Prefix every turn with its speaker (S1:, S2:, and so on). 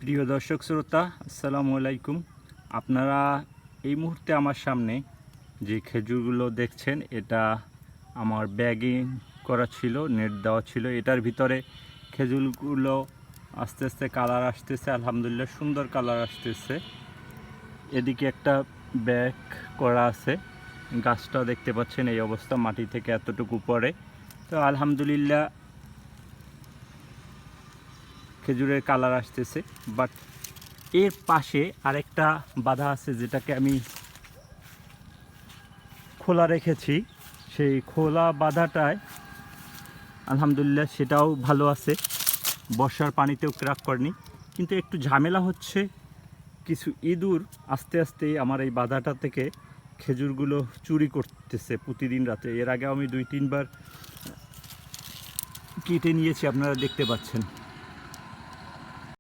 S1: প্রিয় দর্শক শ্রোতা, আসসালামু আলাইকুম। আপনারা এই মুহূর্তে আমার সামনে যে খেজুরগুলো দেখছেন, এটা আমার ব্যাগিং করা ছিল, নেট দেওয়া ছিল। এটার ভিতরে খেজুরগুলো আস্তে আস্তে কালার আসতেছে, আলহামদুলিল্লাহ সুন্দর কালার আসতেছে। এদিকে একটা ব্যাগ করা আছে, গাছটাও দেখতে পাচ্ছেন এই অবস্থা, মাটি থেকে এতটুকু পরে। তো আলহামদুলিল্লাহ খেজুরের কালার আসতেছে। বাট এর পাশে আরেকটা বাধা আছে, যেটাকে আমি খোলা রেখেছি। সেই খোলা বাধাটায় আলহামদুলিল্লাহ সেটাও ভালো আছে, বর্ষার পানিতেও ক্র্যাক করেনি। কিন্তু একটু ঝামেলা হচ্ছে, কিছু ইঁদুর আস্তে আস্তে আমার এই বাধাটা থেকে খেজুরগুলো চুরি করতেছে প্রতিদিন রাতে। এর আগে আমি 2-3 বার কেটে নিয়েছি, আপনারা দেখতে পাচ্ছেন।